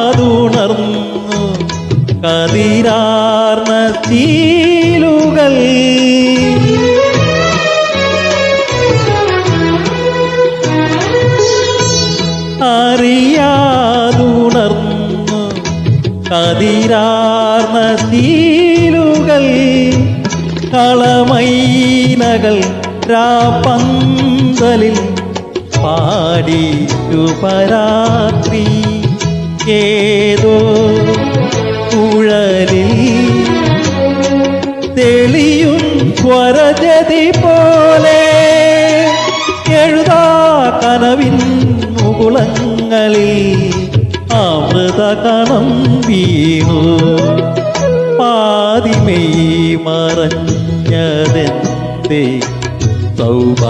അറിയാതുണർന്നു കതിരാർന്ന തീലുകൾ അറിയാതുണർന്നു കതിരാർന്ന തീലുകൾ കളമൈനകൾ രാപന്തലിൽ പാടിച്ചു പരാത്രി ഏതോ കുഴലിൽ തെളിയും സ്വരജതി പോലെ എഴുതാ കനവിൻ മുകുളങ്ങളിൽ അമൃതകണം വീണു പാതിമെയ് മറഞ്ഞതെന്തേ സൗഭാഗ്യതാരമേ